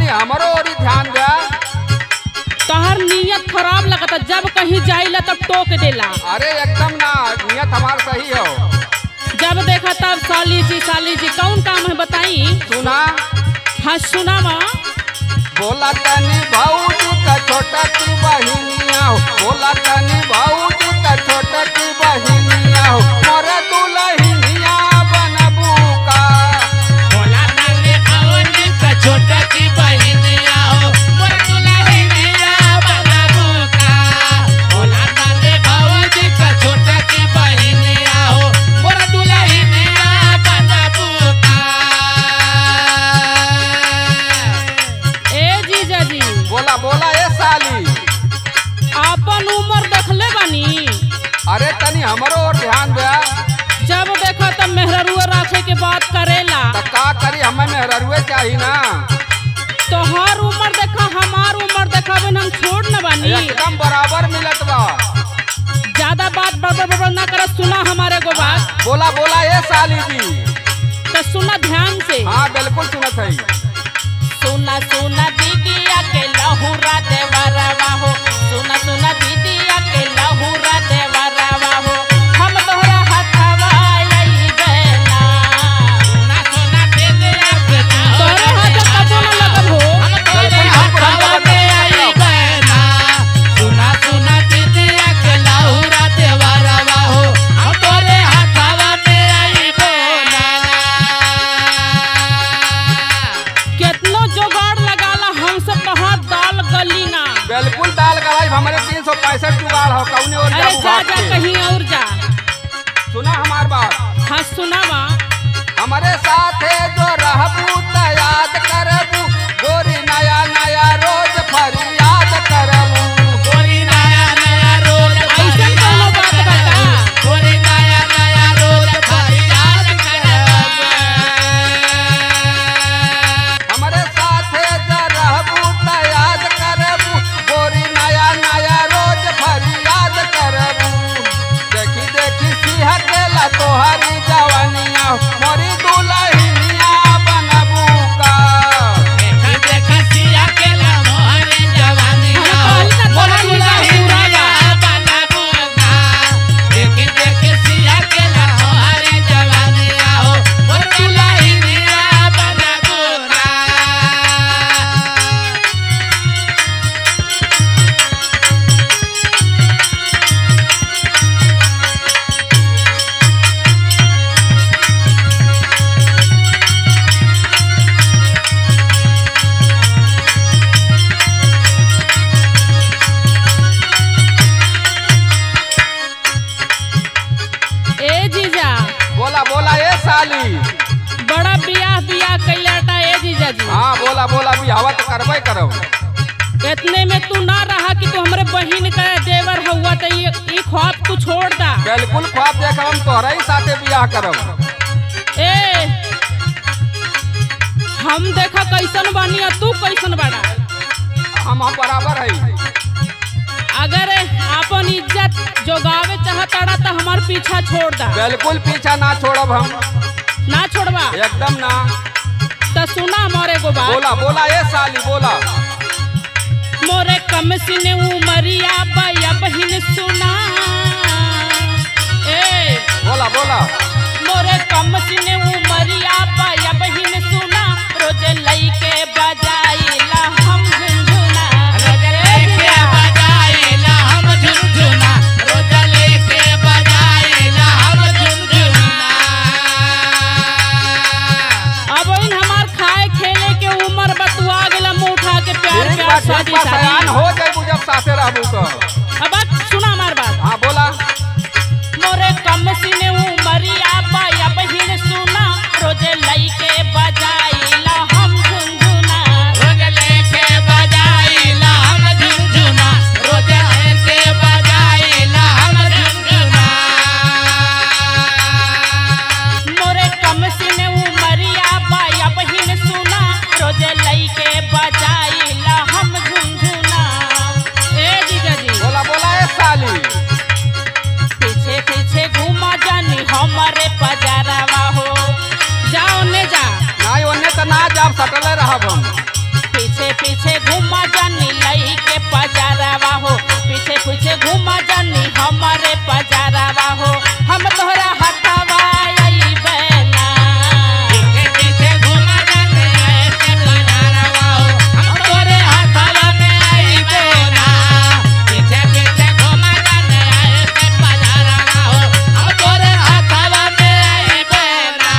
तनी हमरो ओरी ध्यान दे। तहर नियत खराब लगता, जब कहीं जाइला तब टोक देला। अरे एकदम ना, नियत हमार सही हो। जब देखा तब साली जी कौन काम है बताई। सुना। हाँ सुना माँ। बोला तनी भाऊजी का छोटा की बहिनिया हो, बोला तनी भाऊजी का छोटा की बहिनिया हो, मोरे दुल्हनिया बनबू का। बोला तनी भाऊजी का छोटा की बहिनिया हो, मोरे दुल्हनिया बनबू का। बोला तनी भाऊजी का छोटा की बहिनिया हो, मोरे दुल्हनिया बनबू का। ए जीजा जी। बोला बोला ए साली। आपन उम्र देखले बानी। अरे तनी हमरो और ध्यान दे। जब देखा तब मेहरुआ राखे के बात करेला। तो का करी, हमें मेहरुए चाहिए ना। तोहर उम्र देखा हमार उम्र देखा बिन हम छोड़ न बानी। एकदम बराबर मिलत बा। ज्यादा बात बड़बड़ ना कर, सुना हमारे को बात। बोला बोला ए साली जी। तो सुना ध्यान से। हाँ बिल्कुल सुनत है। सुना सुना दीदिया के लहुरा देवरवा हो, सुना सुना दीदिया के लहुरा देवरवा हो, हम तोहरा हथवा आई गना। सुना सुना दीदिया के तोरे हाथ कबो न लगब हो। हम तोरे हथवा में आई गना। सुना सुना दीदिया के लहुरा देवरवा हो, हम तोरे हथवा में आई गना। कितनो जुगाड़ लगाला हम सब तहां दाल गली ना। बिल्कुल दाल गलाई हमारे 365 जुगाड़ हो, कौने और अरे जाऊं जा भाग जा के। कहीं और जा। सुना हमार बात। हाँ सुनावा। हमारे साथे जो रहबू त याद करबू, गोरी नया नया रोज फरियाद करबू। गोरी नया नया रोज ऐसन कोनो बात बता। गोरी नया नया रोज फरियाद करब। हमारे साथे जो रहबू त याद करबू, गोरी नया नया रोज फरियाद करबू। देखी देखी सिंह केला तोहरी जवानिया, मोरी दुल्हनिया बनबू का। देखा देखा सिया के ला मोहरे जवानिया हो, मोर दुल्हनिया बनबू का। देखी देखी सिया के ला मोहरे जवानिया हो, मोर दुल्हनिया बनबू का। ए जीजा। बोला बोला ए साली। बड़ा बियाह कैलाटा ए जीजा जी। हाँ बोला बोला भी हवा तो करबे करब। इतने में तू ना रहा कि तू हमरे बहिन का देवर हुआ तो ये ख्वाब तू छोड़ दा। बिल्कुल ख्वाब देख हम तोहरा ही साथे बियाह करब। ए हम देखा कैसन बानी और तू कैसन बाड़ा। हम बराबर है। अगर अपन इज्जत जोगावे चाहताड़ा तो हमार पीछा छोड़ दा। बिल्कुल पीछा ना छोड़ब हम। ना छोड़वा। एकदम ना। तो सुना हमारे को बात। बोला बोला ए साली बोला। मोरे कम सिने उमरिया बया बहिन सुना। ए बोला बोला। मोरे कम सिने उमरिया बया बहिन सुना, रोज लइके बजाइला हम झुनझुना। रोज लेके बजाइला हम झुनझुना, रोज लेके बजाइला हम झुनझुना। अब इन हमार खाए खेले के उम्र बतुआ गेला, मुंह उठा के प्यार ठीक प्यार बा शादी सयान शादी। हो जाए जब साथे रहबू तो। अब सुना हमार बात। हाँ बोला। मोरे कम सिने उमरिया बया बहिन सुना, रोज लइके बजाइला हम झुनझुना। रोज लेके बजाइला हम झुनझुना, रोज लेके बजाइला हम झुनझुना। मोरे कम सिने उमरिया बया बहिन सुना, रोज लइके बजाइला हम झुनझुना। ए जीजा जी। बोला बोला ए साली। पीछे पीछे घूमा जानी हमारे पजारावा हो, जाओ ने जा। ना ओन्ने तो ना जाब सटले रहब हम। पीछे आई के पजारावा हो पीछे पीछे घुमा जानी हमारे पजारावा हो हम तोहरा हथवा अइबे ना पीछे पीछे घुमा जाने ऐसे पजारवा हो हम तोरे हाथवा में आइबे ना पीछे पीछे घुमा जाने ऐसे पजारवा हो हम तोरे हाथवा में आइबे ना।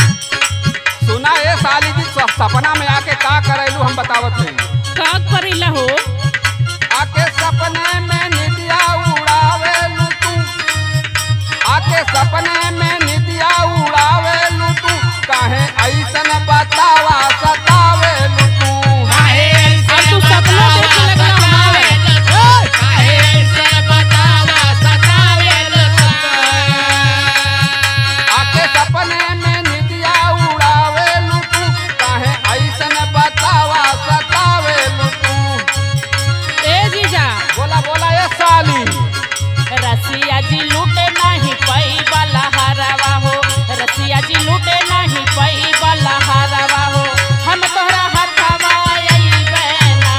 सुना ये साली जी सपना में आके का करैलू हम बतावत हई। का करिला हो आके सपने में निदिया उड़ावेलू तू, आके सपने में निदिया उड़ावेलू तू, काहे ऐसन बतावा सतावेलू तू। काहे ऐसे अब तू सपना देख लगला हमारे। काहे ऐसे बतावा सतावेल आके सपने में निदिया उड़ावेलू तू, काहे ऐसन बतावा सतावेलू तू। ए जीजा बोला बोला ये साली। रसिया जी लूटे नहीं पई वाला हरावा हो रसिया जी लूटे नहीं पई वाला हरावा हो हम तोहरा हथवा अइबे ना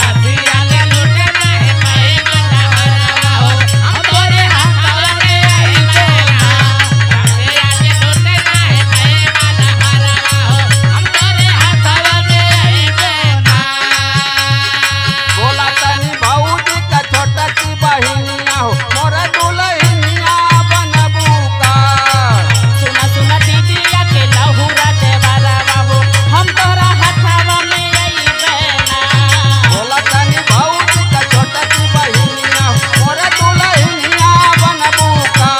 रसिया ने लूटे नहीं पाई वाला हरवा हो हम तोरे हाथवा में आइबे ना रसिया ने लूटे नहीं पाई वाला हरवा हो हम तोरे हाथवा में आइबे ना। बोला तनी भौजी का छोटा की बहिनिया हो मोर दुल्हनिया बनबू का। सुना सुना दीदिया के लहुरा देवरवा हो हम तोहरा हथवा में अइबे ना बोला तनी भौजी का छोटा की बहिनिया हो मोर दुल्हनिया बनबू का।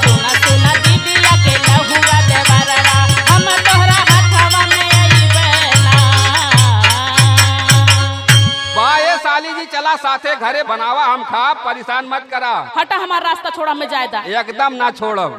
सुना सुना दीदिया के लहुरा देवरवा हम तोहरा हथवा में अइबे ना बाए साली जी चला साथे घरे बनावा हम खा परेशान मत करा। हटा हमारा रास्ता छोड़ा में जायदा एकदम ना छोड़ब।